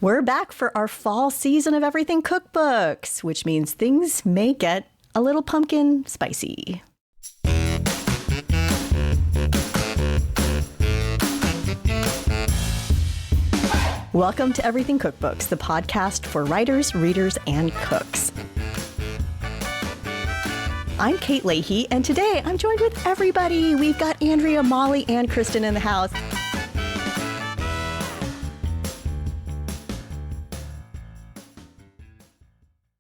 We're back for our fall season of Everything Cookbooks, which means things may get a little pumpkin spicy. Welcome to Everything Cookbooks, the podcast for writers, readers, and cooks. I'm Kate Leahy, and today I'm joined with everybody. We've got Andrea, Molly, and Kristin in the house.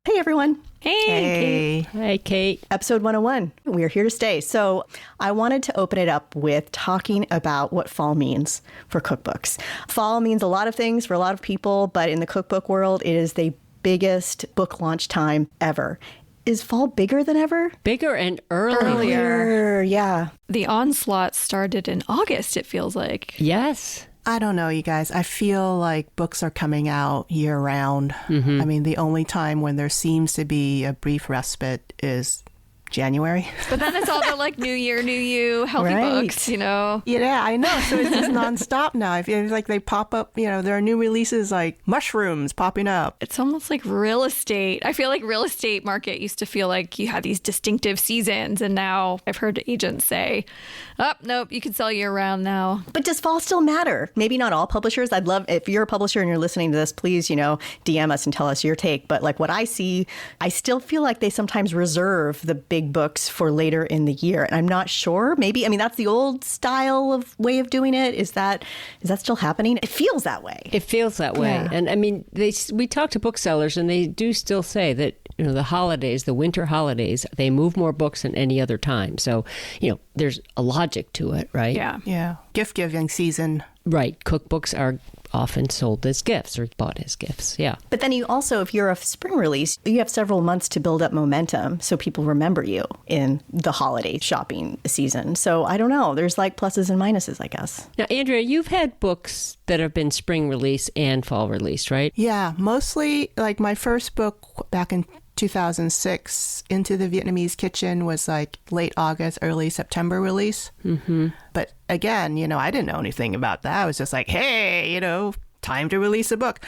Hey, everyone. Hey. Hi, Kate. Episode 101. We are here to stay. So I wanted to open it up with talking about what fall means for cookbooks. Fall means a lot of things for a lot of people, but in the cookbook world, it is the biggest book launch time ever. Is fall bigger than ever? Bigger and earlier. Yeah. The onslaught started in August, it feels like. Yes. I don't know, you guys. I feel like books are coming out year round. Mm-hmm. I mean, the only time when there seems to be a brief respite is January. But then it's all the like New Year, New You, healthy books, you know? Yeah, I know. So it's just nonstop now. I feel like they pop up, there are new releases like mushrooms popping up. It's almost like real estate. I feel like real estate market used to feel like you had these distinctive seasons. And now I've heard agents say, nope, you can sell year round now. But does fall still matter? Maybe not all publishers. I'd love, if you're a publisher and you're listening to this, please, DM us and tell us your take. But like what I see, I still feel like they sometimes reserve the big books for later in the year. And I'm not sure. Maybe, that's the old style of way of doing it. Is that still happening? It feels that way. It feels that way. Yeah. And we talk to booksellers and they do still say that, the holidays, the winter holidays, they move more books than any other time. So, there's a logic to it, right? Yeah. Yeah. Gift giving season. Right. Cookbooks are often sold as gifts or bought as gifts. Yeah. But then you also, if you're a spring release, you have several months to build up momentum so people remember you in the holiday shopping season. So I don't know. There's like pluses and minuses, I guess. Now, Andrea, you've had books that have been spring release and fall release, right? Yeah, mostly like my first book back in 2006, Into the Vietnamese Kitchen, was like late August, early September release. Mm-hmm. But again, I didn't know anything about that. I was just like, hey, time to release a book.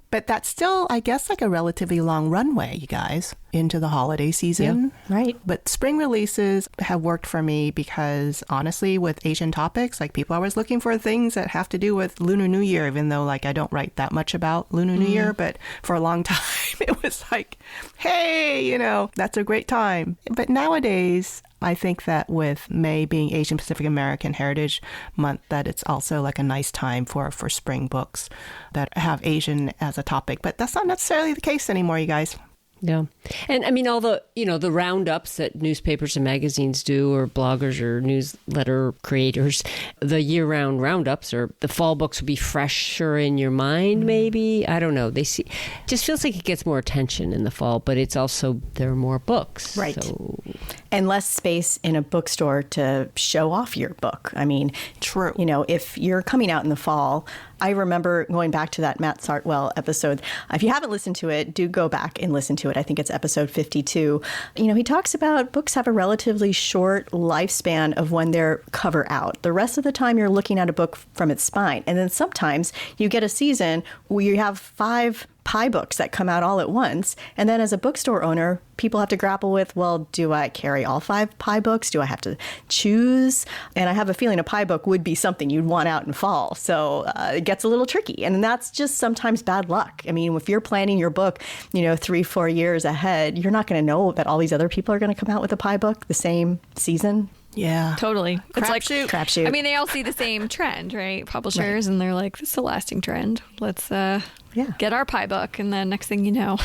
But that's still, I guess, like a relatively long runway, you guys, into the holiday season. Yeah, right. But spring releases have worked for me because, honestly, with Asian topics, like people are always looking for things that have to do with Lunar New Year, even though like I don't write that much about Lunar New Year. But for a long time, it was like, hey, that's a great time. But nowadays, I think that with May being Asian Pacific American Heritage Month, that it's also like a nice time for spring books that have Asian as a topic. But that's not necessarily the case anymore, you guys. Yeah. And all the, the roundups that newspapers and magazines do, or bloggers or newsletter creators, the year-round roundups, or the fall books will be fresher in your mind, maybe. I don't know. Just feels like it gets more attention in the fall, but it's also, there are more books. Right. So. And less space in a bookstore to show off your book. True. If you're coming out in the fall, I remember going back to that Matt Sartwell episode. If you haven't listened to it, do go back and listen to it. I think it's episode 52. He talks about books have a relatively short lifespan of when they're cover out. The rest of the time, you're looking at a book from its spine. And then sometimes you get a season where you have 5 pie books that come out all at once. And then as a bookstore owner, people have to grapple with, well, do I carry all 5 pie books? Do I have to choose? And I have a feeling a pie book would be something you'd want out in fall. So it gets a little tricky. And that's just sometimes bad luck. If you're planning your book, 3-4 years ahead, you're not going to know that all these other people are going to come out with a pie book the same season. Yeah. Totally. It's like crapshoot. they all see the same trend, right? Publishers, right. And they're like, this is a lasting trend. Let's get our pie book. And then next thing you know.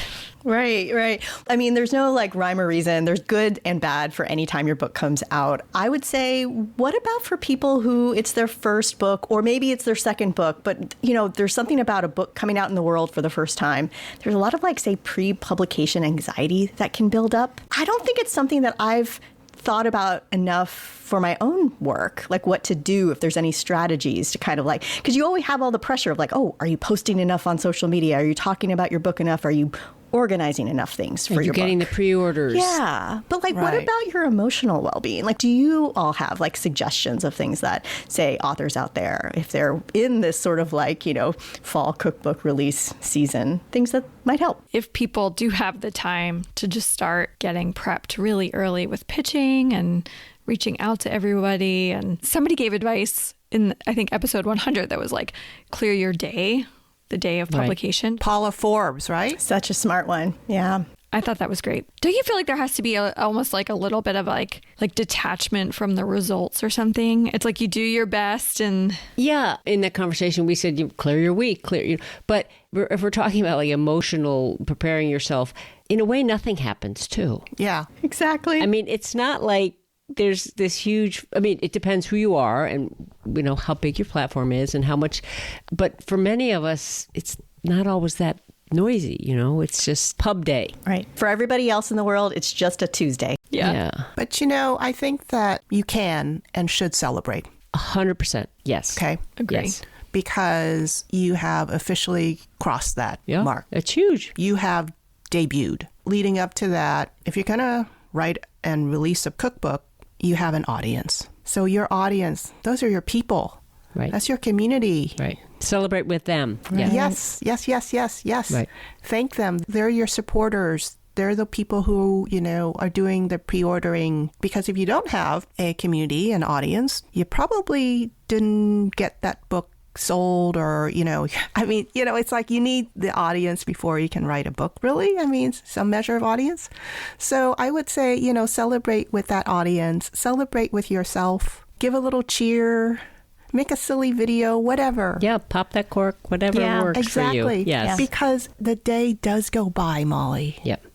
Right. There's no like rhyme or reason. There's good and bad for any time your book comes out. I would say, what about for people who it's their first book, or maybe it's their second book, but there's something about a book coming out in the world for the first time. There's a lot of like, say, pre-publication anxiety that can build up. I don't think it's something that I've thought about enough for my own work, like what to do, if there's any strategies to kind of like, because you always have all the pressure of like, oh, are you posting enough on social media? Are you talking about your book enough? Are you organizing enough things for You're your getting book. the pre-orders. Yeah. But like, what Right. about your emotional well-being? Like, do you all have like suggestions of things that, say, authors out there, if they're in this sort of like, fall cookbook release season, things that might help? If people do have the time to just start getting prepped really early with pitching and reaching out to everybody. And somebody gave advice in, I think, episode 100 that was like, clear your day, the day of Right. publication. Paula Forbes, right? Such a smart one. Yeah. I thought that was great. Don't you feel like there has to be almost like a little bit of like detachment from the results or something? It's like you do your best and Yeah, in that conversation, we said, you clear your week, but if we're talking about like emotional preparing yourself, in a way, nothing happens too. Yeah. Exactly. I mean, it's not like there's this huge, it depends who you are and, how big your platform is and how much, but for many of us, it's not always that noisy, it's just pub day. Right. For everybody else in the world, it's just a Tuesday. yeah. But, I think that you can and should celebrate, 100%. Yes. okay? Agree. Yes. Because you have officially crossed that Yeah. mark. It's huge. You have debuted. Leading up to that, if you're going to write and release a cookbook, you have an audience. So your audience, those are your people. Right. That's your community. Right. Celebrate with them. Yeah. Yes. Right. Thank them. They're your supporters. They're the people who, are doing the pre-ordering. Because if you don't have a community, an audience, you probably didn't get that book sold or, it's like you need the audience before you can write a book, really. Some measure of audience. So I would say, celebrate with that audience, celebrate with yourself, give a little cheer, make a silly video, whatever. Yeah. Pop that cork, whatever Yeah, works for Exactly. you. Yes. Because the day does go by, Molly. Yep.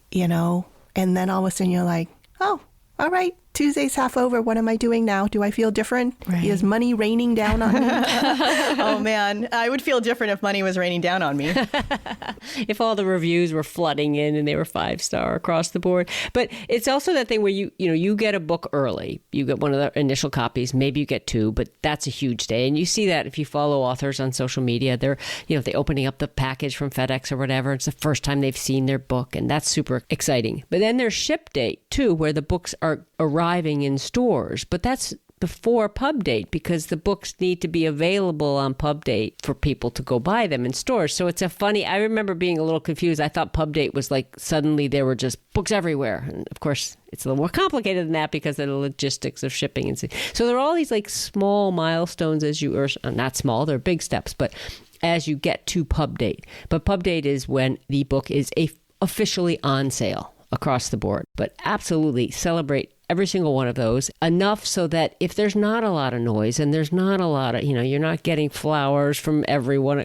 And then all of a sudden you're like, oh, all right, Tuesday's half over. What am I doing now? Do I feel different? Right. Is money raining down on me? Oh, man. I would feel different if money was raining down on me. If all the reviews were flooding in and they were 5-star across the board. But it's also that thing where you get a book early. You get one of the initial copies, maybe you get 2, but that's a huge day. And you see that if you follow authors on social media, they're opening up the package from FedEx or whatever. It's the first time they've seen their book, and that's super exciting. But then there's ship date too, where the books are arriving in stores, but that's before pub date because the books need to be available on pub date for people to go buy them in stores. So it's I remember being a little confused. I thought pub date was like suddenly there were just books everywhere. And of course, it's a little more complicated than that because of the logistics of shipping. And so there are all these like small milestones or not small, they're big steps, but as you get to pub date. But pub date is when the book is officially on sale across the board. But absolutely celebrate every single one of those enough so that if there's not a lot of noise and there's not a lot of, you're not getting flowers from everyone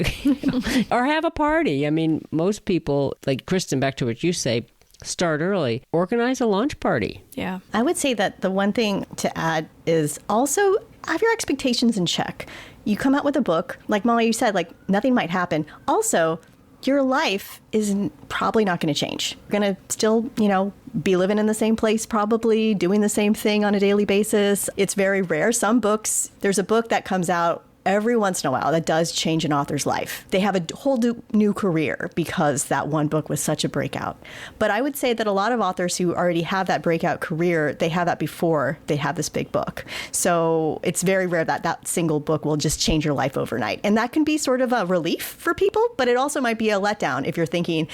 or have a party. Most people, like Kristin, back to what you say, start early, organize a launch party. Yeah. I would say that the one thing to add is also have your expectations in check. You come out with a book, like Molly, you said, like nothing might happen. Also, your life is probably not going to change. You're going to still, be living in the same place, probably doing the same thing on a daily basis. It's very rare. Some books, there's a book that comes out every once in a while that does change an author's life. They have a whole new career because that one book was such a breakout. But I would say that a lot of authors who already have that breakout career, they have that before they have this big book. So it's very rare that that single book will just change your life overnight. And that can be sort of a relief for people, but it also might be a letdown if you're thinking,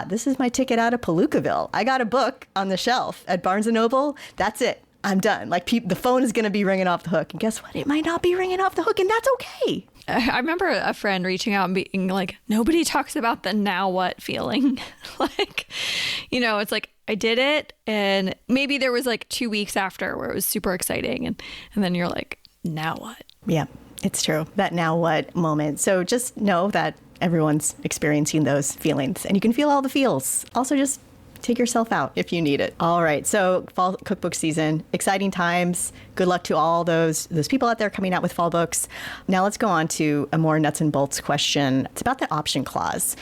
this is my ticket out of Palookaville. I got a book on the shelf at Barnes & Noble. That's it. I'm done. Like the phone is going to be ringing off the hook. And guess what? It might not be ringing off the hook, and that's okay. I remember a friend reaching out and being like, nobody talks about the now what feeling. It's like, I did it. And maybe there was like 2 weeks after where it was super exciting. And then you're like, now what? Yeah, it's true. That now what moment. So just know that everyone's experiencing those feelings, and you can feel all the feels. Also, just take yourself out if you need it. All right. So fall cookbook season, exciting times. Good luck to all those people out there coming out with fall books. Now let's go on to a more nuts and bolts question. It's about the option clause.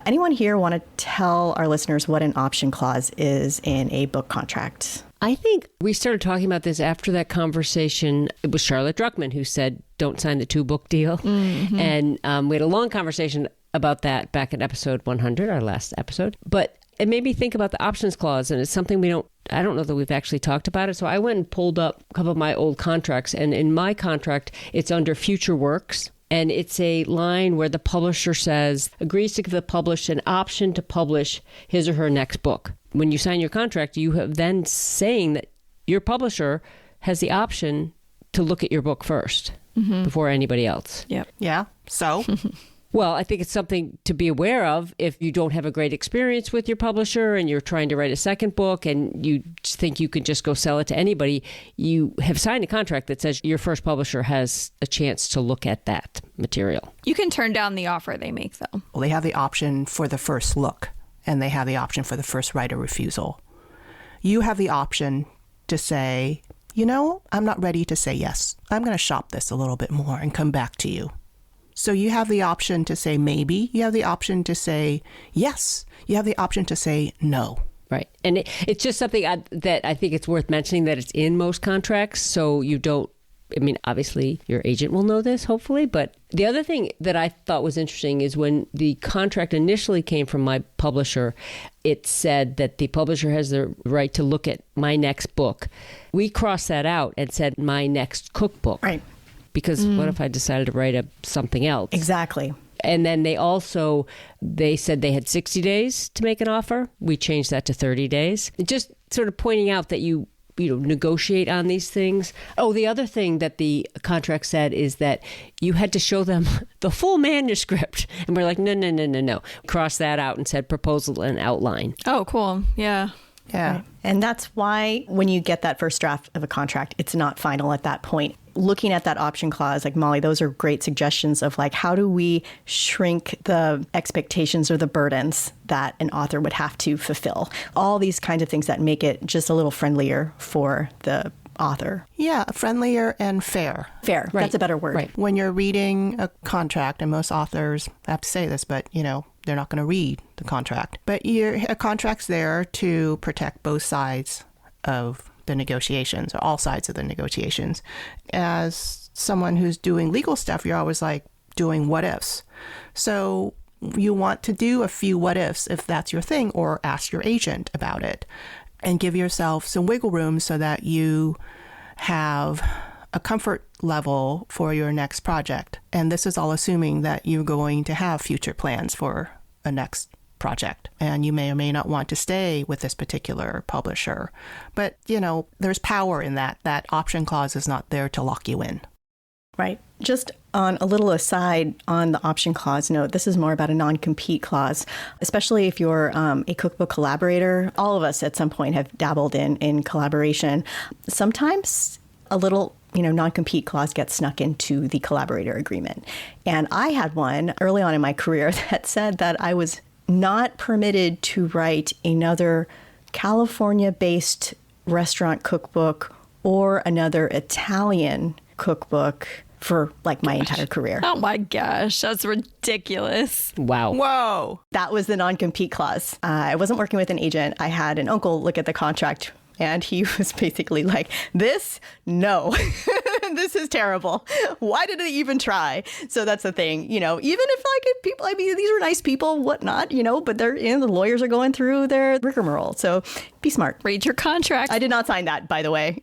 Anyone here want to tell our listeners what an option clause is in a book contract? I think we started talking about this after that conversation. It was Charlotte Druckmann who said, don't sign the 2-book deal. Mm-hmm. And we had a long conversation about that back in episode 100, our last episode. But it made me think about the options clause, and it's something I don't know that we've actually talked about it. So I went and pulled up a couple of my old contracts, and in my contract, it's under future works. And it's a line where the publisher says, agrees to give the publisher an option to publish his or her next book. When you sign your contract, you have then saying that your publisher has the option to look at your book first before anybody else. Yep. Yeah. So, Well, I think it's something to be aware of if you don't have a great experience with your publisher and you're trying to write a second book and you think you can just go sell it to anybody. You have signed a contract that says your first publisher has a chance to look at that material. You can turn down the offer they make, though. well, they have the option for the first look, and they have the option for the first right of refusal. You have the option to say, I'm not ready to say yes. I'm going to shop this a little bit more and come back to you. So you have the option to say maybe. You have the option to say yes. You have the option to say no. Right. And it's just something that I think it's worth mentioning that it's in most contracts. So you don't, obviously your agent will know this, hopefully. But the other thing that I thought was interesting is when the contract initially came from my publisher, it said that the publisher has the right to look at my next book. We crossed that out and said my next cookbook. Right. Because what if I decided to write something else? Exactly. And then they said they had 60 days to make an offer. We changed that to 30 days. Just sort of pointing out that you negotiate on these things. Oh, the other thing that the contract said is that you had to show them the full manuscript. And we're like, no. Crossed that out and said proposal and outline. Oh, cool. Yeah. Yeah. Right. And that's why when you get that first draft of a contract, it's not final at that point. Looking at that option clause, like Molly, those are great suggestions of like, how do we shrink the expectations or the burdens that an author would have to fulfill? All these kinds of things that make it just a little friendlier for the author. Yeah, friendlier and fair. Fair. Right. That's a better word. Right. When you're reading a contract, and most authors have to say this, but they're not going to read the contract. But a contract's there to protect both sides of the negotiations, or all sides of the negotiations. As someone who's doing legal stuff, you're always like doing what ifs. So you want to do a few what ifs if that's your thing, or ask your agent about it and give yourself some wiggle room so that you have a comfort level for your next project. And this is all assuming that you're going to have future plans for a next project, and you may or may not want to stay with this particular publisher. But, there's power in that. That option clause is not there to lock you in. Right. Just on a little aside on the option clause note, this is more about a non-compete clause, especially if you're a cookbook collaborator. All of us at some point have dabbled in collaboration. Sometimes a little non-compete clause gets snuck into the collaborator agreement. And I had one early on in my career that said that I was not permitted to write another California-based restaurant cookbook or another Italian cookbook for like my entire career. Oh my gosh, that's ridiculous. Wow. Whoa. That was the non-compete clause. I wasn't working with an agent. I had an uncle look at the contract, and he was basically like, no, this is terrible. Why did they even try? So that's the thing, even if people, these are nice people, whatnot, but they're the lawyers are going through their rigmarole. So be smart. Read your contract. I did not sign that, by the way.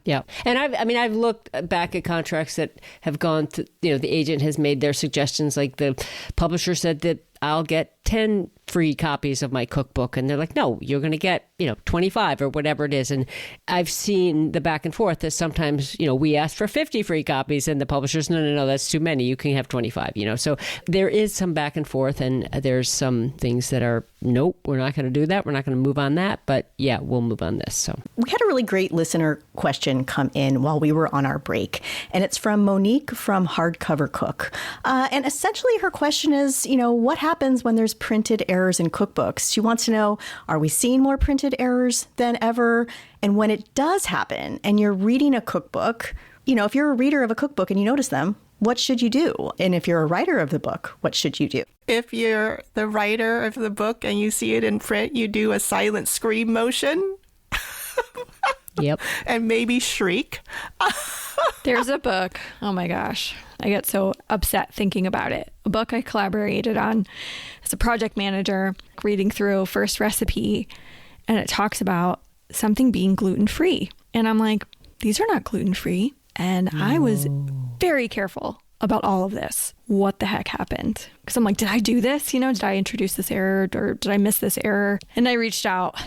Yeah. And I've looked back at contracts that have gone to, the agent has made their suggestions. Like the publisher said that I'll get 10 free copies of my cookbook. And they're like, no, you're going to get, 25 or whatever it is. And I've seen the back and forth that sometimes, we ask for 50 free copies and the publisher's, no, that's too many. You can have 25, So there is some back and forth, and there's some things that are, nope, we're not going to do that. We're not going to move on that. But yeah, we'll move on this. So we had a really great listener question come in while we were on our break, and it's from Monique from Hardcover Cook. And essentially her question is, what happens when there's printed errors in cookbooks? She wants to know, are we seeing more printed errors than ever? And when it does happen and you're reading a cookbook, if you're a reader of a cookbook and you notice them, what should you do? And if you're a writer of the book, what should you do? If you're the writer of the book and you see it in print, you do a silent scream motion. Yep. And maybe shriek. There's a book. Oh my gosh. I get so upset thinking about it. A book I collaborated on as a project manager, reading through first recipe, and it talks about something being gluten-free. And I'm like, these are not gluten-free. And I was very careful about all of this. What the heck happened? Because I'm like, did I do this? Did I introduce this error or did I miss this error? And I reached out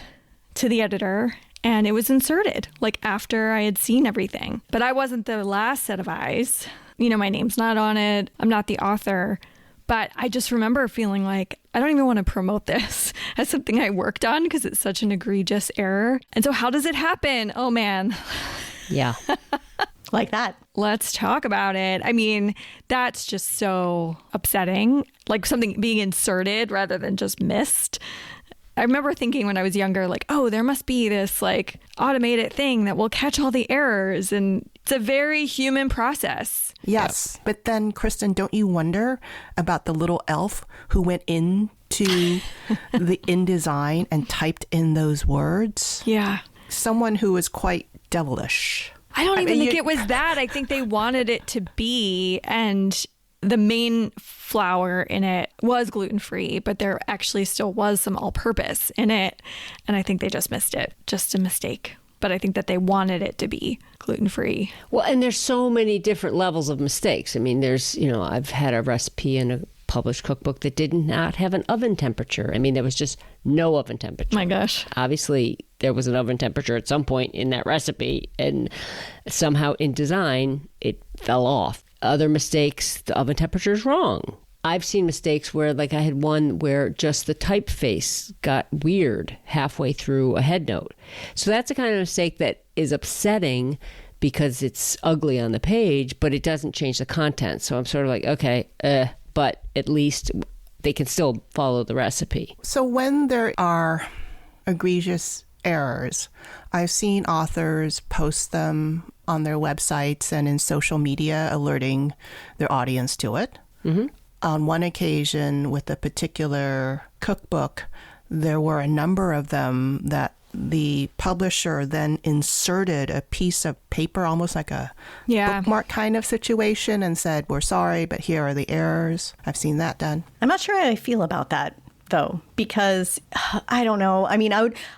to the editor and it was inserted like after I had seen everything. But I wasn't the last set of eyes. My name's not on it. I'm not the author. But I just remember feeling like I don't even want to promote this as something I worked on because it's such an egregious error. And so how does it happen? Oh, man. Yeah. Like that. Let's talk about it. I mean, that's just so upsetting. Like something being inserted rather than just missed. I remember thinking when I was younger, like, oh, there must be this like automated thing that will catch all the errors. And it's a very human process. Yes. But then, Kristin, don't you wonder about the little elf who went into the InDesign and typed in those words? Yeah. Someone who is quite devilish. I don't even think it was that. I think they wanted it to be, and the main flour in it was gluten-free, but there actually still was some all-purpose in it. And I think they just missed it. Just a mistake. But I think that they wanted it to be gluten-free. Well, and there's so many different levels of mistakes. I mean, there's, I've had a recipe in a published cookbook that did not have an oven temperature. I mean, there was just no oven temperature. My gosh. Obviously, there was an oven temperature at some point in that recipe, and somehow in design, it fell off. Other mistakes, the oven temperature is wrong. I've seen mistakes where, like I had one where just the typeface got weird halfway through a head note. So that's a kind of mistake that is upsetting because it's ugly on the page, but it doesn't change the content. So I'm sort of like, okay, but at least they can still follow the recipe. So when there are egregious errors, I've seen authors post them on their websites and in social media, alerting their audience to it. Mm-hmm. On one occasion with a particular cookbook, there were a number of them that the publisher then inserted a piece of paper, almost like a bookmark kind of situation, and said, we're sorry, but here are the errors. I've seen that done. I'm not sure how I feel about that, though, because I don't know. I mean,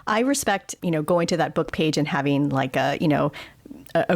I respect, going to that book page and having like a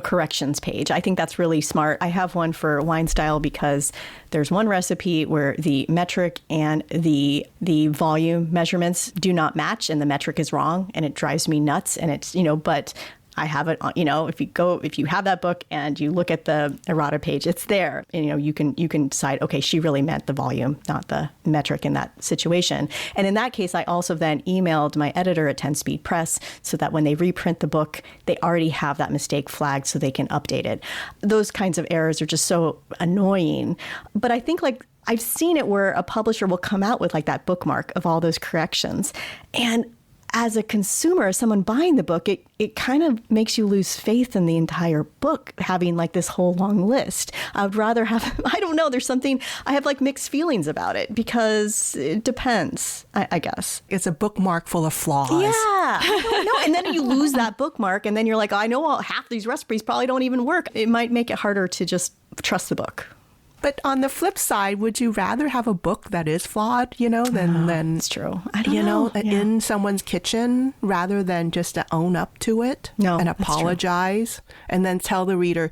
corrections page. I think that's really smart. I have one for wine style because there's one recipe where the metric and the volume measurements do not match and the metric is wrong and it drives me nuts. And it's, but I have it on, if you have that book and you look at the errata page, it's there. And, you can decide, okay, she really meant the volume, not the metric in that situation. And in that case, I also then emailed my editor at 10 Speed Press so that when they reprint the book, they already have that mistake flagged so they can update it. Those kinds of errors are just so annoying. But I think I've seen it where a publisher will come out with like that bookmark of all those corrections. And as a consumer, as someone buying the book, it kind of makes you lose faith in the entire book, having like this whole long list. I would rather have, I don't know, there's something, I have like mixed feelings about it because it depends, I guess. It's a bookmark full of flaws. Yeah, I don't know. And then you lose that bookmark and then you're like, I know half these recipes probably don't even work. It might make it harder to just trust the book. But on the flip side, would you rather have a book that is flawed, than it's true. I don't know. In someone's kitchen rather than just to own up to it and apologize and then tell the reader,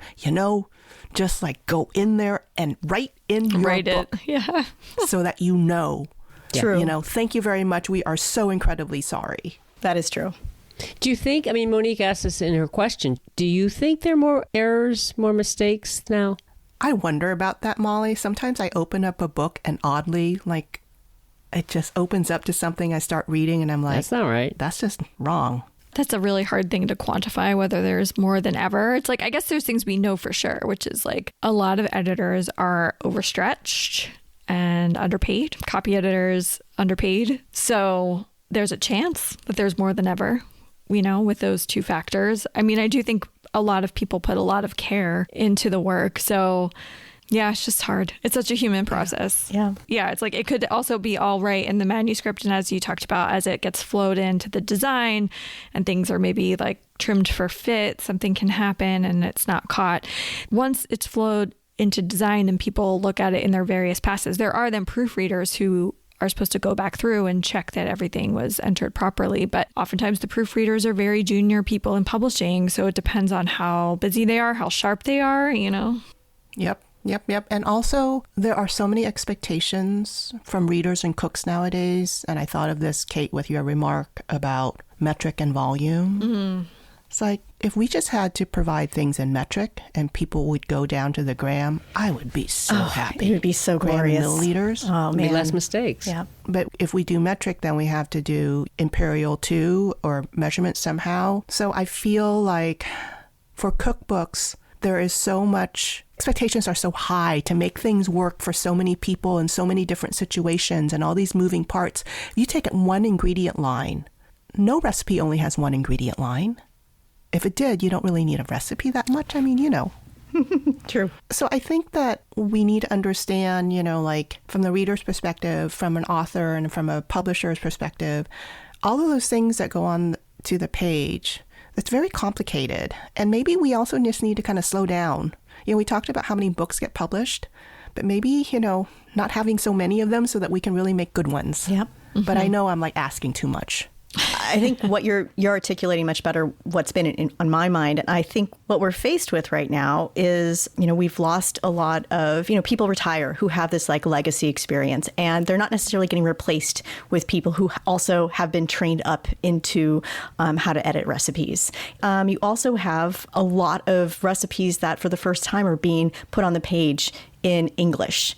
just like go in there and write in your book. Yeah. So that True. Thank you very much. We are so incredibly sorry. That is true. Do you think, Monique asked us in her question, do you think there are more errors, more mistakes now? I wonder about that, Molly. Sometimes I open up a book and oddly, it just opens up to something I start reading and I'm like, that's not right. That's just wrong. That's a really hard thing to quantify, whether there's more than ever. It's like, I guess there's things we know for sure, which is like a lot of editors are overstretched and underpaid. Copy editors underpaid. So there's a chance that there's more than ever, with those two factors. I mean, I do think a lot of people put a lot of care into the work. So yeah, it's just hard. It's such a human process. Yeah. Yeah. It's like, it could also be all right in the manuscript. And as you talked about, as it gets flowed into the design and things are maybe like trimmed for fit, something can happen and it's not caught. Once it's flowed into design and people look at it in their various passes. There are then proofreaders who are supposed to go back through and check that everything was entered properly. But oftentimes the proofreaders are very junior people in publishing. So it depends on how busy they are, how sharp they are, you know? Yep. And also, there are so many expectations from readers and cooks nowadays. And I thought of this, Kate, with your remark about metric and volume. Mm-hmm. It's like, if we just had to provide things in metric and people would go down to the gram, I would be so happy. It would be so glorious. Milliliters. Oh, man. Be less mistakes. Yeah. But if we do metric, then we have to do imperial too, or measurement somehow. So I feel like for cookbooks, there is so much, expectations are so high to make things work for so many people in so many different situations and all these moving parts. You take one ingredient line. No recipe only has one ingredient line. If it did, you don't really need a recipe that much. I mean, you know. True. So I think that we need to understand, you know, like from the reader's perspective, from an author and from a publisher's perspective, all of those things that go on to the page, it's very complicated. And maybe we also just need to kind of slow down. You know, we talked about how many books get published, but maybe, you know, not having so many of them so that we can really make good ones. Yep. Mm-hmm. But I know I'm like asking too much. I think what you're articulating much better what's been on my mind. And I think what we're faced with right now is, you know, we've lost a lot of, you know, people retire who have this like legacy experience, and they're not necessarily getting replaced with people who also have been trained up into how to edit recipes. You also have a lot of recipes that for the first time are being put on the page in English.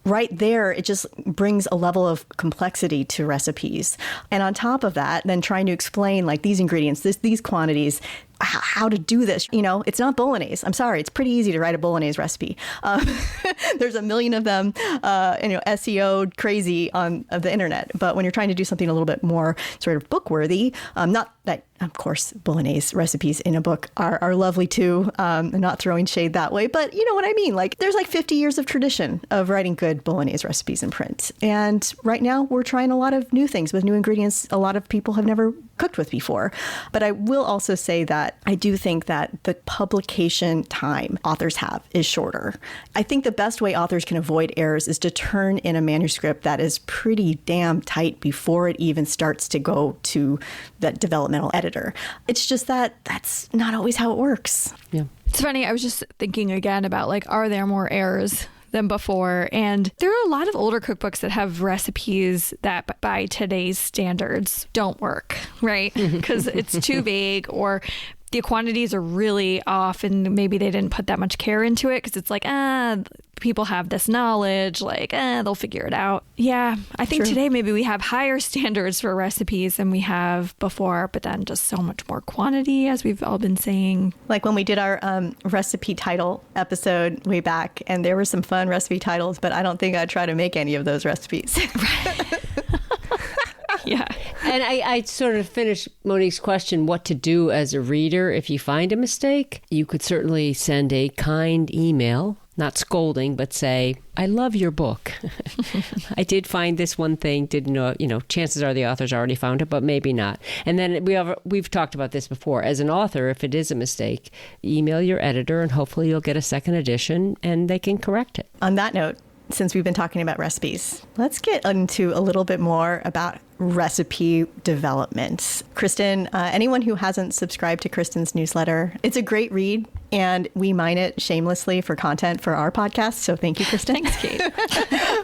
Right there, it just brings a level of complexity to recipes. And on top of that, then trying to explain like these ingredients, these quantities, how to do this. You know, it's not bolognese. I'm sorry. It's pretty easy to write a bolognese recipe. There's a million of them, you know, SEO crazy on the internet. But when you're trying to do something a little bit more sort of book worthy, not that, of course, bolognese recipes in a book are lovely too. Not throwing shade that way, but you know what I mean? Like there's like 50 years of tradition of writing good bolognese recipes in print. And right now we're trying a lot of new things with new ingredients a lot of people have never cooked with before. But I will also say that I do think that the publication time authors have is shorter. I think the best way authors can avoid errors is to turn in a manuscript that is pretty damn tight before it even starts to go to that developmental editor. It's just that that's not always how it works. Yeah. It's funny. I was just thinking again about like, are there more errors than before? And there are a lot of older cookbooks that have recipes that by today's standards don't work, right? Because it's too vague, or the quantities are really off and maybe they didn't put that much care into it because it's like, people have this knowledge, like, they'll figure it out. Yeah, I think today maybe we have higher standards for recipes than we have before, but then just so much more quantity, as we've all been saying. Like when we did our recipe title episode way back, and there were some fun recipe titles, but I don't think I'd try to make any of those recipes. Yeah. And I sort of finished Monique's question, what to do as a reader if you find a mistake. You could certainly send a kind email, not scolding, but say, I love your book. I did find this one thing, didn't know, you know, chances are the author's already found it, but maybe not. And then we've talked about this before. As an author, if it is a mistake, email your editor and hopefully you'll get a second edition and they can correct it. On that note, since we've been talking about recipes, let's get into a little bit more about recipe development. Kristin, anyone who hasn't subscribed to Kristin's newsletter, it's a great read, and we mine it shamelessly for content for our podcast. So thank you, Kristin. Thanks, Kate.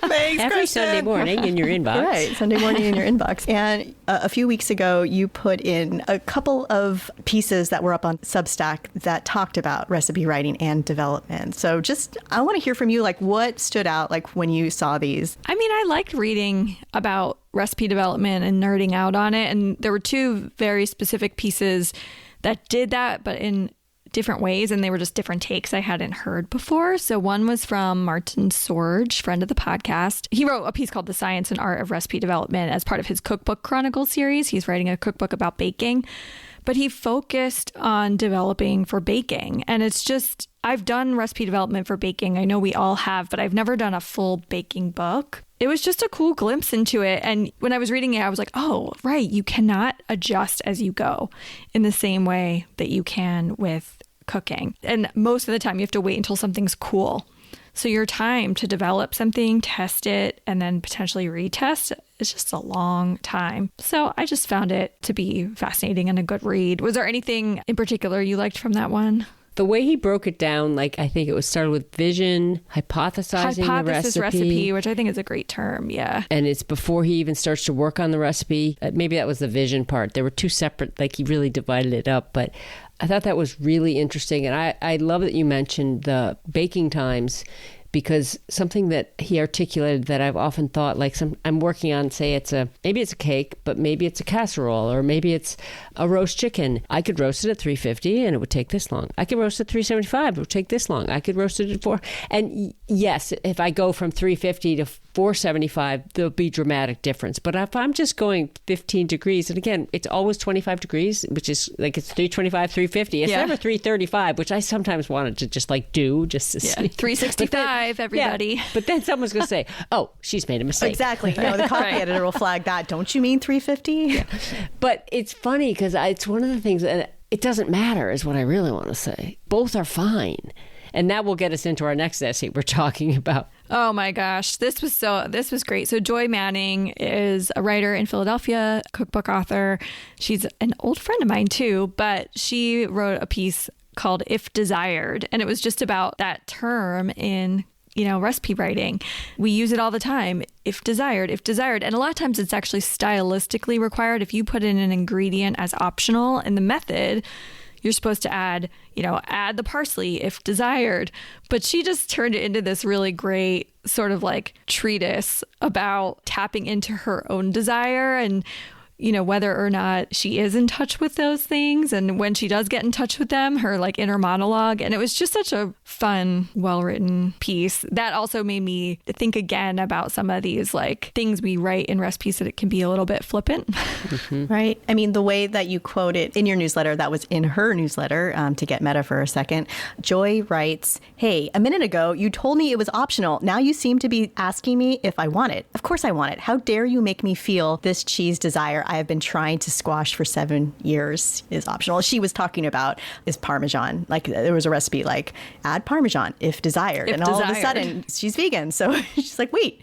Thanks, Every Kristin. Sunday morning in your inbox. Right, Sunday morning in your inbox. And a few weeks ago, you put in a couple of pieces that were up on Substack that talked about recipe writing and development. So I want to hear from you, like what stood out, like when you saw these? I mean, I liked reading about recipe development and nerding out on it. And there were two very specific pieces that did that, but in different ways. And they were just different takes I hadn't heard before. So one was from Martin Sorge, friend of the podcast. He wrote a piece called The Science and Art of Recipe Development as part of his Cookbook Chronicle series. He's writing a cookbook about baking, but he focused on developing for baking. And it's just, I've done recipe development for baking. I know we all have, but I've never done a full baking book. It was just a cool glimpse into it. And when I was reading it, I was like, oh, right. You cannot adjust as you go in the same way that you can with cooking. And most of the time you have to wait until something's cool. So your time to develop something, test it, and then potentially retest is just a long time. So I just found it to be fascinating and a good read. Was there anything in particular you liked from that one? The way he broke it down, like I think it was started with vision, hypothesizing Hypothesis the recipe, which I think is a great term. Yeah. And it's before he even starts to work on the recipe. Maybe that was the vision part. There were two separate, like he really divided it up. But I thought that was really interesting. And I love that you mentioned the baking times, because something that he articulated that I've often thought, like I'm working on, say maybe it's a cake, but maybe it's a casserole, or maybe it's a roast chicken. I could roast it at 350 and it would take this long. I could roast it at 375, it would take this long. I could roast it at 4. And yes, if I go from 350 to 475, there'll be dramatic difference. But if I'm just going 15 degrees, and again, it's always 25 degrees, which is like it's 325, 350. It's never 335, which I sometimes wanted to just like do just to see. 365, everybody. Yeah, but then someone's going to say, oh, she's made a mistake. Exactly. No, the copy editor will flag that. Don't you mean 350? Yeah. But it's funny because it's one of the things, and it doesn't matter is what I really want to say. Both are fine. And that will get us into our next essay we're talking about. Oh my gosh, this was great. So Joy Manning is a writer in Philadelphia, cookbook author. She's an old friend of mine too, but she wrote a piece called If Desired, and it was just about that term in recipe writing. We use it all the time. If desired. And a lot of times it's actually stylistically required. If you put in an ingredient as optional in the method, you're supposed to add the parsley if desired. But she just turned it into this really great sort of like treatise about tapping into her own desire and whether or not she is in touch with those things, and when she does get in touch with them, her like inner monologue. And it was just such a fun, well-written piece that also made me think again about some of these like things we write in recipes that it can be a little bit flippant. Mm-hmm. Right. I mean, the way that you quote it in your newsletter, that was in her newsletter, to get meta for a second. Joy writes, "Hey, a minute ago, you told me it was optional. Now you seem to be asking me if I want it. Of course I want it. How dare you make me feel this cheese desire I have been trying to squash for 7 years is optional." She was talking about is Parmesan. Like there was a recipe like add Parmesan if desired. And all of a sudden she's vegan. So she's like, wait,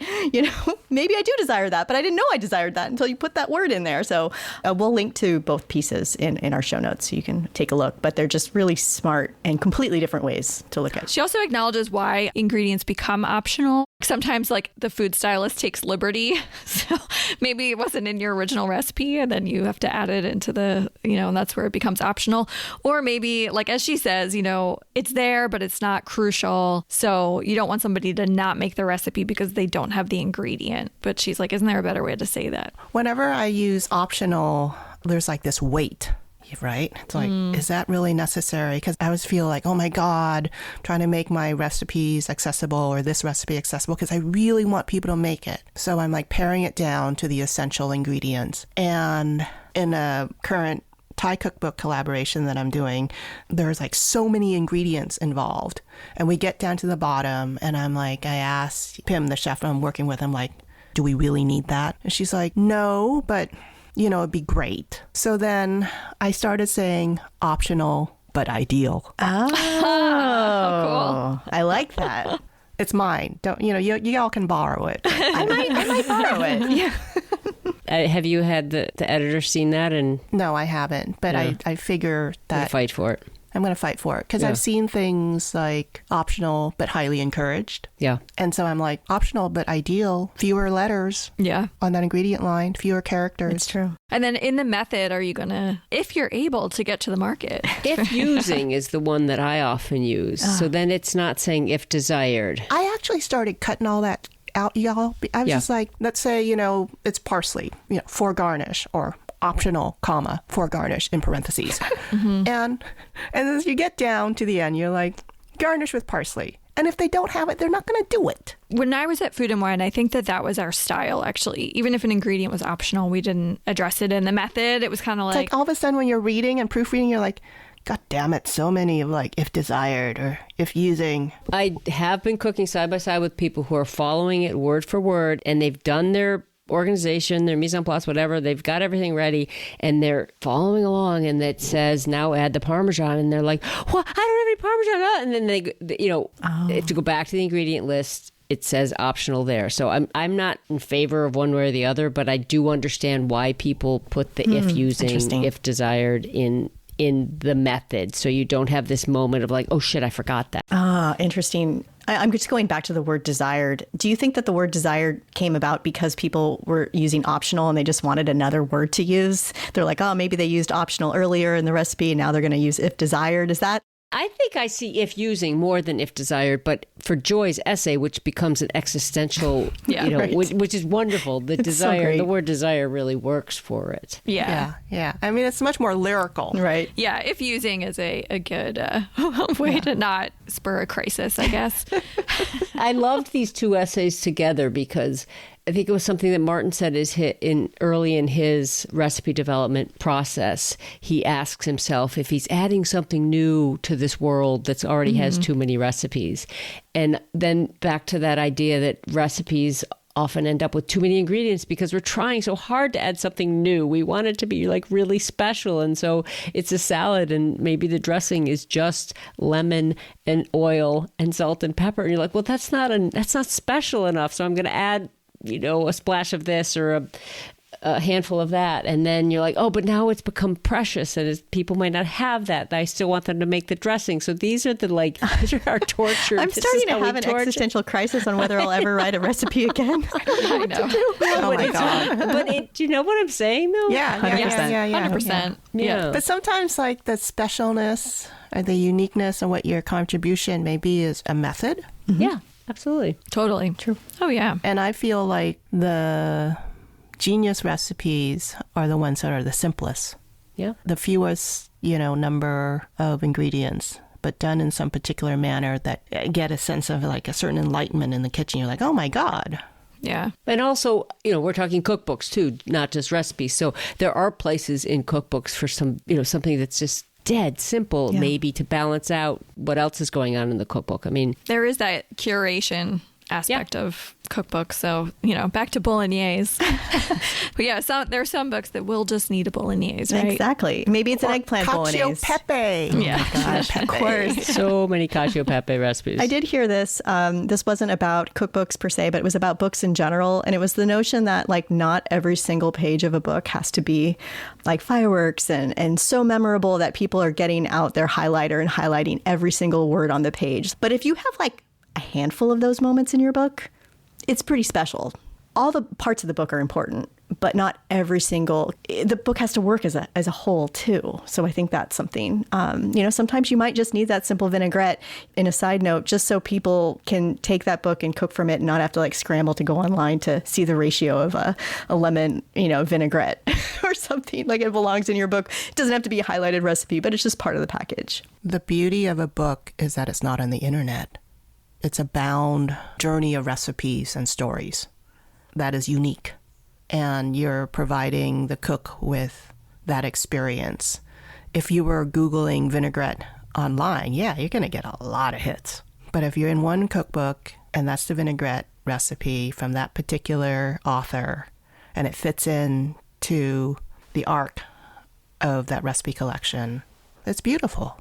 maybe I do desire that, but I didn't know I desired that until you put that word in there. So we'll link to both pieces in our show notes so you can take a look. But they're just really smart and completely different ways to look at it. She also acknowledges why ingredients become optional. Sometimes like the food stylist takes liberty. So maybe it wasn't in your original recipe and then you have to add it into the, and that's where it becomes optional. Or maybe like, as she says, it's there, but it's not crucial. So you don't want somebody to not make the recipe because they don't have the ingredient. But she's like, isn't there a better way to say that? Whenever I use optional, there's like this weight. Right? It's like, is that really necessary? Because I always feel like, oh my God, I'm trying to make my recipes accessible or this recipe accessible because I really want people to make it. So I'm like paring it down to the essential ingredients. And in a current Thai cookbook collaboration that I'm doing, there's like so many ingredients involved. And we get down to the bottom and I'm like, I asked Pim, the chef I'm working with, I'm like, do we really need that? And she's like, no, but it'd be great. So then I started saying optional, but ideal. Oh, cool. I like that. It's mine. Don't, you all can borrow it. I might borrow it. Yeah. Have you had the editor seen that? And no, I haven't. But Yeah. I figure that fight for it. I'm going to fight for it because Yeah. I've seen things like optional, but highly encouraged. Yeah. And so I'm like, optional, but ideal, fewer letters Yeah. on that ingredient line, fewer characters. It's true. And then in the method, are you going to, if you're able to get to the market? If using is the one that I often use. So then it's not saying if desired. I actually started cutting all that out, y'all. I was Yeah. just like, let's say, it's parsley, for garnish, or optional, comma, for garnish in parentheses. And as you get down to the end, you're like, garnish with parsley. And if they don't have it, they're not going to do it. When I was at Food and Wine, I think that was our style, actually. Even if an ingredient was optional, we didn't address it in the method. It was kind of It's like all of a sudden when you're reading and proofreading, you're like, God damn it, so many of like if desired or if using. I have been cooking side by side with people who are following it word for word, and they've done their organization, their mise en place, whatever. They've got everything ready and they're following along, and it says now add the Parmesan, and they're like, "What? I don't have any Parmesan." And then they have to go back to the ingredient list. It says optional there. So I'm not in favor of one way or the other, but I do understand why people put the if using, if desired in the method, so you don't have this moment of like, oh shit, I forgot that. Interesting. I'm just going back to the word desired. Do you think that the word desired came about because people were using optional and they just wanted another word to use? They're like, oh, maybe they used optional earlier in the recipe and now they're going to use if desired. Is that? I think I see if using more than if desired, but for Joy's essay, which becomes an existential, which is wonderful. The desire, the word desire really works for it. Yeah. I mean, it's much more lyrical. Right. Yeah. If using is a good way to not spur a crisis, I guess. I loved these two essays together because I think it was something that Martin said is early in his recipe development process. He asks himself if he's adding something new to this world that's already has too many recipes. And then back to that idea that recipes often end up with too many ingredients because we're trying so hard to add something new. We want it to be like really special. And so it's a salad and maybe the dressing is just lemon and oil and salt and pepper. And you're like, well, that's not special enough. So I'm going to add a splash of this or a handful of that. And then you're like, oh, but now it's become precious and people might not have that. I still want them to make the dressing. So these are these are our torture. I'm starting to have an existential crisis on whether I'll ever write a recipe again. I know. Oh my God. But do you know what I'm saying though? Yeah. 100%. Yeah. But sometimes like the specialness or the uniqueness and what your contribution may be is a method. Mm-hmm. Yeah, absolutely. Totally. True. Oh, yeah. And I feel like the genius recipes are the ones that are the simplest. Yeah. The fewest, number of ingredients, but done in some particular manner that get a sense of like a certain enlightenment in the kitchen. You're like, oh my God. Yeah. And also, we're talking cookbooks too, not just recipes. So there are places in cookbooks for some, something that's just dead simple, maybe to balance out what else is going on in the cookbook. I mean, there is that curation aspect of cookbooks. So, back to bolognese. But yeah, there are some books that will just need a bolognese, right? Exactly. Maybe it's an eggplant bolognese. Cacio pepe. Yeah. Gosh, of course. So many cacio pepe recipes. I did hear this. This wasn't about cookbooks per se, but it was about books in general. And it was the notion that like not every single page of a book has to be like fireworks and so memorable that people are getting out their highlighter and highlighting every single word on the page. But if you have like a handful of those moments in your book, it's pretty special. All the parts of the book are important, but not every single. The book has to work as a whole too. So I think that's something. Sometimes you might just need that simple vinaigrette. In a side note, just so people can take that book and cook from it and not have to like scramble to go online to see the ratio of a lemon, vinaigrette or something. Like it belongs in your book. It doesn't have to be a highlighted recipe, but it's just part of the package. The beauty of a book is that it's not on the internet. It's a bound journey of recipes and stories that is unique. And you're providing the cook with that experience. If you were Googling vinaigrette online, you're going to get a lot of hits. But if you're in one cookbook and that's the vinaigrette recipe from that particular author and it fits in to the arc of that recipe collection, it's beautiful.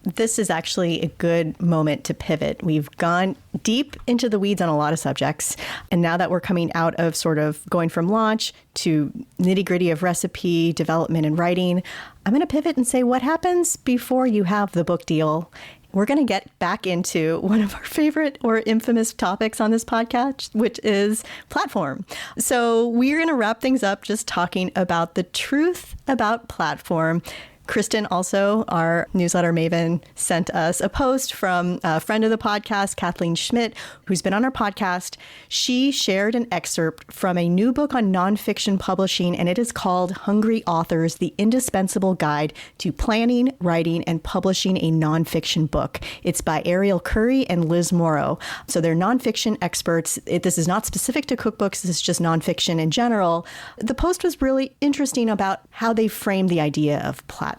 This is actually a good moment to pivot. We've gone deep into the weeds on a lot of subjects. And now that we're coming out of sort of going from launch to nitty gritty of recipe development and writing, I'm going to pivot and say what happens before you have the book deal. We're going to get back into one of our favorite or infamous topics on this podcast, which is platform. So we're going to wrap things up just talking about the truth about platform. Kristin, also, our newsletter maven, sent us a post from a friend of the podcast, Kathleen Schmidt, who's been on our podcast. She shared an excerpt from a new book on nonfiction publishing, and it is called Hungry Authors, The Indispensable Guide to Planning, Writing, and Publishing a Nonfiction Book. It's by Ariel Curry and Liz Morrow. So they're nonfiction experts. This is not specific to cookbooks. This is just nonfiction in general. The post was really interesting about how they framed the idea of platform.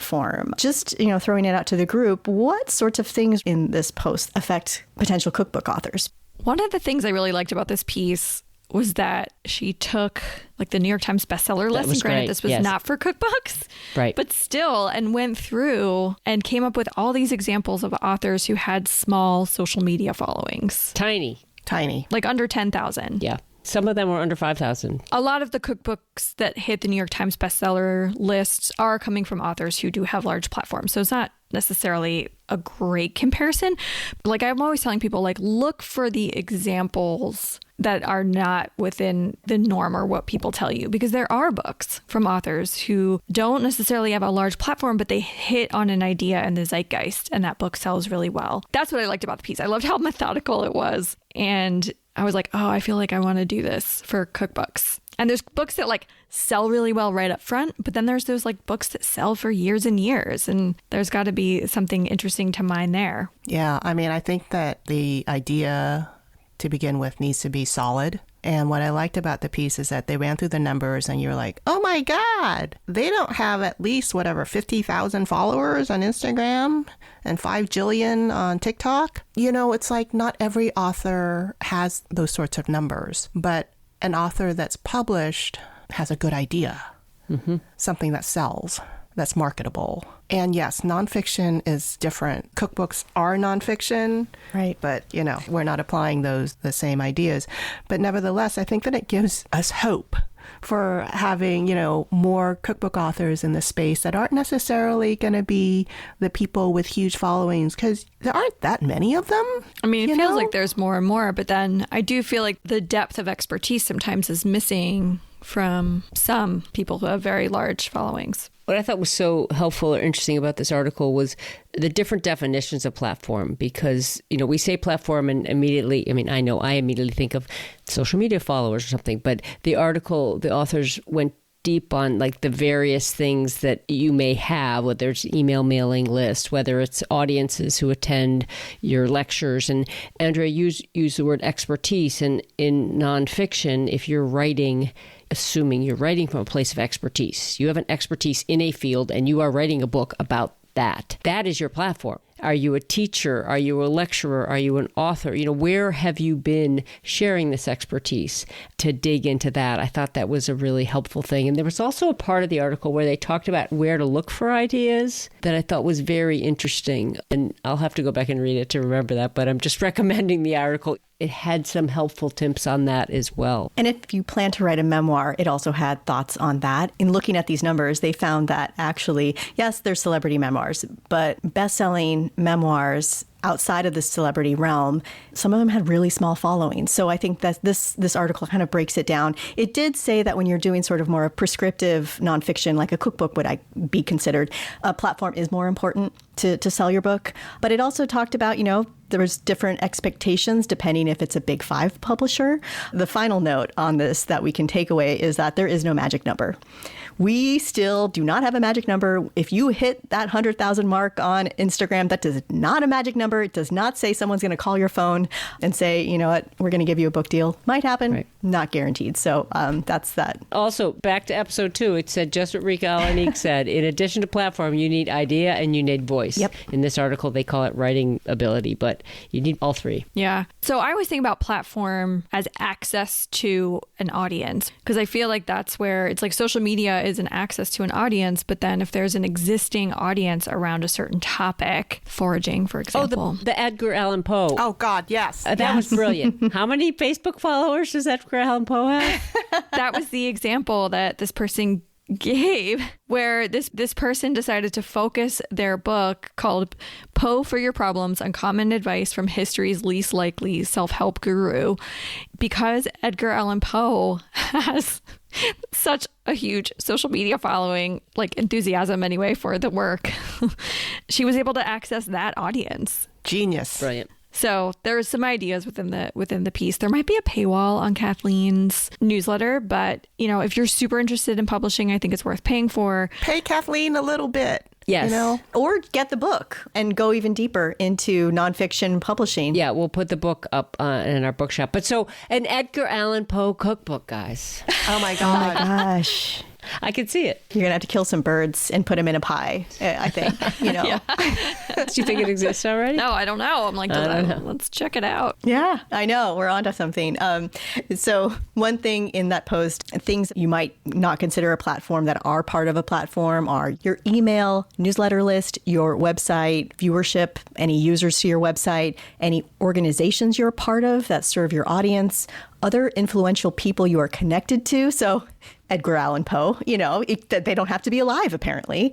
Just, throwing it out to the group, what sorts of things in this post affect potential cookbook authors? One of the things I really liked about this piece was that she took like the New York Times bestseller list. And granted, this was not for cookbooks, right? But still, and went through and came up with all these examples of authors who had small social media followings. Tiny. Like under 10,000. Yeah. Some of them were under 5,000. A lot of the cookbooks that hit the New York Times bestseller lists are coming from authors who do have large platforms. So it's not necessarily a great comparison. Like I'm always telling people, like, look for the examples that are not within the norm or what people tell you, because there are books from authors who don't necessarily have a large platform, but they hit on an idea in the zeitgeist, and that book sells really well. That's what I liked about the piece. I loved how methodical it was. And I was like, oh, I feel like I want to do this for cookbooks. And there's books that like sell really well right up front, but then there's those like books that sell for years and years. And there's got to be something interesting to mine there. Yeah, I mean, I think that the idea to begin with needs to be solid. And what I liked about the piece is that they ran through the numbers and you're like, oh my God, they don't have at least 50,000 followers on Instagram and 5 jillion on TikTok. You know, it's like not every author has those sorts of numbers, but an author that's published has a good idea, something that sells, that's marketable. And yes, nonfiction is different. Cookbooks are nonfiction, right? But, you know, we're not applying the same ideas. But nevertheless, I think that it gives us hope for having, you know, more cookbook authors in the space that aren't necessarily going to be the people with huge followings, because there aren't that many of them. I mean, it feels like there's more and more, but then I do feel like the depth of expertise sometimes is missing from some people who have very large followings. What I thought was so helpful or interesting about this article was the different definitions of platform, because, you know, we say platform and immediately, I mean, I know I immediately think of social media followers or something, but the article, the authors went deep on like the various things that you may have, whether it's email mailing list, whether it's audiences who attend your lectures. And Andrea used the word expertise. And in nonfiction, if you're writing, assuming you're writing from a place of expertise, you have an expertise in a field and you are writing a book about that. That is your platform. Are you a teacher? Are you a lecturer? Are you an author? You know, where have you been sharing this expertise to dig into that? I thought that was a really helpful thing. And there was also a part of the article where they talked about where to look for ideas that I thought was very interesting. And I'll have to go back and read it to remember that, but I'm just recommending the article. It had some helpful tips on that as well. And if you plan to write a memoir, it also had thoughts on that. In looking at these numbers, they found that actually, yes, there's celebrity memoirs, but best-selling memoirs outside of the celebrity realm, some of them had really small followings. So I think that this article kind of breaks it down. It did say that when you're doing sort of more prescriptive nonfiction, like a cookbook would be considered, a platform is more important to sell your book. But it also talked about, you know, there's different expectations depending if it's a big 5 publisher. The final note on this that we can take away is that there is no magic number. We still do not have a magic number. If you hit that 100,000 mark on Instagram, that is not a magic number. It does not say someone's going to call your phone and say, you know what, we're going to give you a book deal. Might happen, right. Not guaranteed. So that's that. Also, back to episode 2, it said just what Rika Alanik said. In addition to platform, you need idea and you need voice. Yep. In this article, they call it writing ability, but you need all 3. Yeah. So I always think about platform as access to an audience, because I feel like that's where it's like social media is an access to an audience, but then if there's an existing audience around a certain topic, foraging, for example. Oh, the Edgar Allan Poe. Oh, God, yes. That was brilliant. How many Facebook followers does Edgar Allan Poe have? That was the example that this person gave, where this person decided to focus their book called Poe for Your Problems, Uncommon Advice from History's Least Likely Self-Help Guru, because Edgar Allan Poe has such a huge social media following, like enthusiasm anyway, for the work. She was able to access that audience. Genius. Brilliant. So there's some ideas within the piece. There might be a paywall on Kathleen's newsletter, but you know, if you're super interested in publishing, I think it's worth paying for. Pay Kathleen a little bit. Yes. You know? Or get the book and go even deeper into nonfiction publishing. Yeah, we'll put the book up in our bookshop. But so, an Edgar Allan Poe cookbook, guys. Oh my Oh my God. gosh. I could see it. You're going to have to kill some birds and put them in a pie, I think, you know. Yeah. Do you think it exists already? No, I don't know. I'm like, let's check it out. Yeah, I know. We're onto something. So one thing in that post, things you might not consider a platform that are part of a platform are your email, newsletter list, your website, viewership, any users to your website, any organizations you're a part of that serve your audience, other influential people you are connected to. So Edgar Allan Poe, you know, they don't have to be alive, apparently.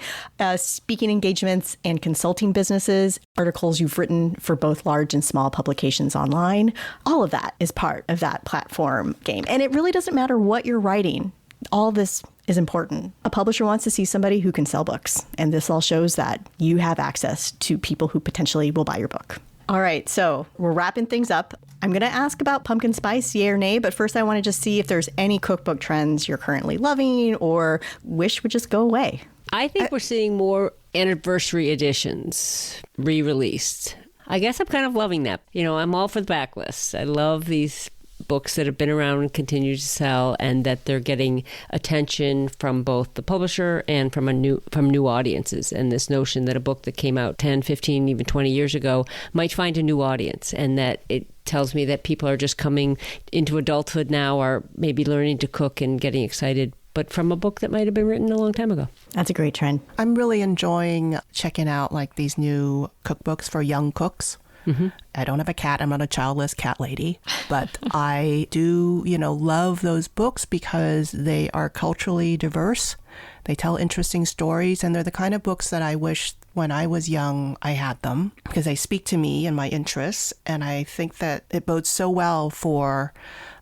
Speaking engagements and consulting businesses, articles you've written for both large and small publications online. All of that is part of that platform game. And it really doesn't matter what you're writing. All this is important. A publisher wants to see somebody who can sell books. And this all shows that you have access to people who potentially will buy your book. All right, so we're wrapping things up. I'm going to ask about pumpkin spice, yay or nay, but first I want to just see if there's any cookbook trends you're currently loving or wish would just go away. I think we're seeing more anniversary editions re-released. I guess I'm kind of loving that. You know, I'm all for the backlists. I love these books that have been around and continue to sell, and that they're getting attention from both the publisher and from new audiences. And this notion that a book that came out 10, 15, even 20 years ago might find a new audience, and that it tells me that people are just coming into adulthood now, or maybe learning to cook and getting excited, but from a book that might have been written a long time ago. That's a great trend. I'm really enjoying checking out like these new cookbooks for young cooks. Mm-hmm. I don't have a cat. I'm not a childless cat lady, but I do, love those books because they are culturally diverse. They tell interesting stories, and they're the kind of books that I wish when I was young I had them, because they speak to me and my interests. And I think that it bodes so well for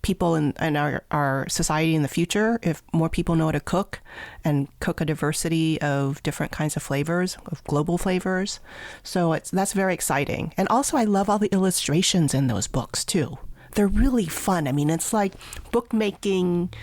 people in our society in the future if more people know how to cook and cook a diversity of different kinds of flavors, of global flavors. So that's very exciting. And also I love all the illustrations in those books too. They're really fun. I mean, it's like bookmaking,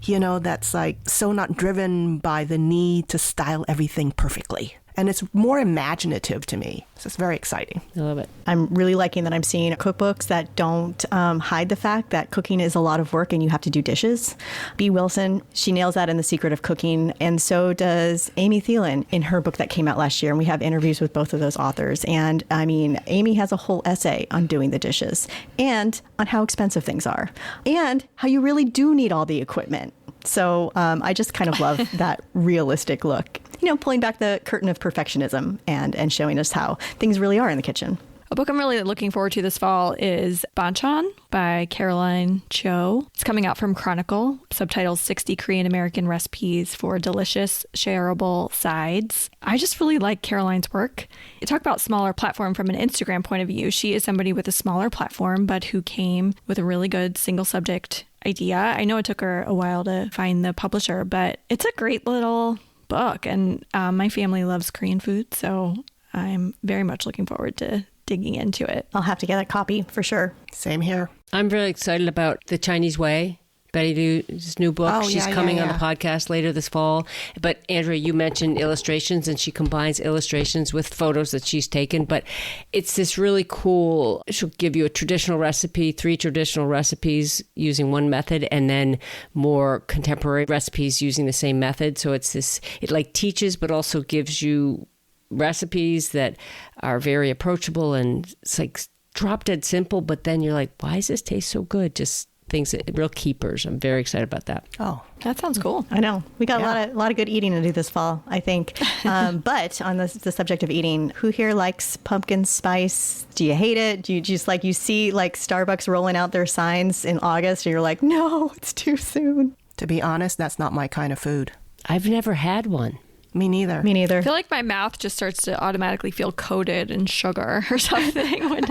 that's like so not driven by the need to style everything perfectly. And it's more imaginative to me. So it's very exciting. I love it. I'm really liking that I'm seeing cookbooks that don't hide the fact that cooking is a lot of work and you have to do dishes. Bea Wilson, she nails that in The Secret of Cooking. And so does Amy Thielen in her book that came out last year. And we have interviews with both of those authors. And I mean, Amy has a whole essay on doing the dishes and on how expensive things are and how you really do need all the equipment. So I just kind of love that realistic look, pulling back the curtain of perfectionism and showing us how things really are in the kitchen. A book I'm really looking forward to this fall is Banchan by Caroline Cho. It's coming out from Chronicle, subtitled 60 Korean American Recipes for Delicious, Shareable Sides. I just really like Caroline's work. You talk about smaller platform from an Instagram point of view. She is somebody with a smaller platform, but who came with a really good single subject idea. I know it took her a while to find the publisher, but it's a great little book. And my family loves Korean food, so I'm very much looking forward to digging into it. I'll have to get a copy for sure. Same here. I'm really excited about The Chinese Way, Betty Du's new book. She's coming on the podcast later this fall. But Andrea, you mentioned illustrations, and she combines illustrations with photos that she's taken. But it's this really cool, she'll give you a traditional recipe, 3 traditional recipes using one method, and then more contemporary recipes using the same method. So it's this, it like teaches, but also gives you recipes that are very approachable, and it's like drop dead simple, but then you're like, why does this taste so good? Just things that real keepers. I'm very excited about that. Oh, that sounds cool. I know. We got a lot of good eating to do this fall, I think. But on the subject of eating, who here likes pumpkin spice? Do you hate it? Do you just you see Starbucks rolling out their signs in August and you're like, no, it's too soon? To be honest, that's not my kind of food. I've never had one. Me neither. I feel like my mouth just starts to automatically feel coated in sugar or something when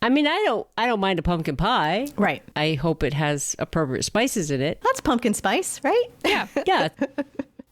I mean, I don't mind a pumpkin pie. Right. I hope it has appropriate spices in it. That's pumpkin spice, right? Yeah. Yeah.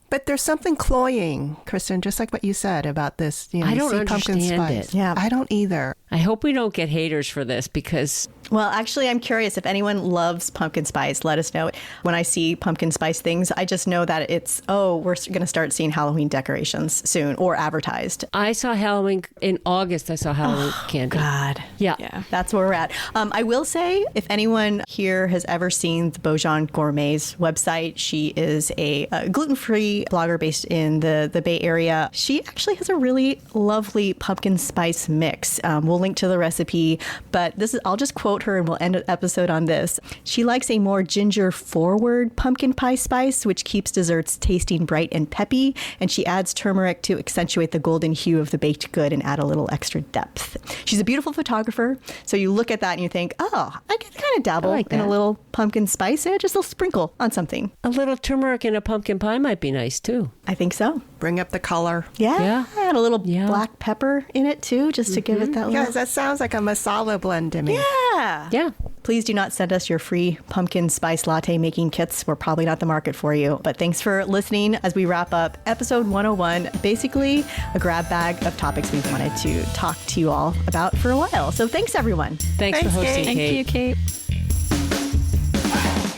But there's something cloying, Kristin, just like what you said about this. I don't see pumpkin understand spice. it. Yeah. I don't either. I hope we don't get haters for this because... Well, actually, I'm curious if anyone loves pumpkin spice, let us know. When I see pumpkin spice things, I just know that it's, we're going to start seeing Halloween decorations soon or advertised. I saw Halloween in August. I saw Halloween candy. God. Yeah. That's where we're at. I will say, if anyone here has ever seen the Bojan Gourmet's website, she is a gluten-free blogger based in the Bay Area. She actually has a really lovely pumpkin spice mix. We'll link to the recipe, but I'll just quote her and we'll end the episode on this. She likes a more ginger-forward pumpkin pie spice, which keeps desserts tasting bright and peppy, and she adds turmeric to accentuate the golden hue of the baked good and add a little extra depth. She's a beautiful photographer, so you look at that and you think, I can kind of dabble in a little pumpkin spice, just a little sprinkle on something. A little turmeric in a pumpkin pie might be nice, too. I think so. Bring up the color. Yeah. Add a little black pepper in it, too, just to give it that little... Guys, that sounds like a masala blend to me. Yeah. Please do not send us your free pumpkin spice latte making kits. We're probably not the market for you. But thanks for listening as we wrap up episode 101. Basically, a grab bag of topics we've wanted to talk to you all about for a while. So thanks, everyone. Thanks for hosting, Kate. Thank you, Kate.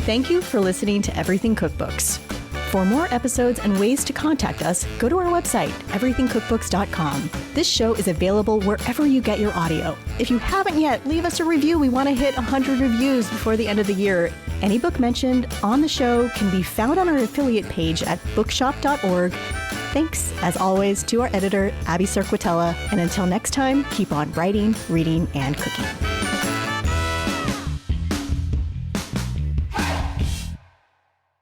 Thank you for listening to Everything Cookbooks. For more episodes and ways to contact us, go to our website, everythingcookbooks.com. This show is available wherever you get your audio. If you haven't yet, leave us a review. We want to hit 100 reviews before the end of the year. Any book mentioned on the show can be found on our affiliate page at bookshop.org. Thanks, as always, to our editor, Abby Cirquitella. And until next time, keep on writing, reading, and cooking.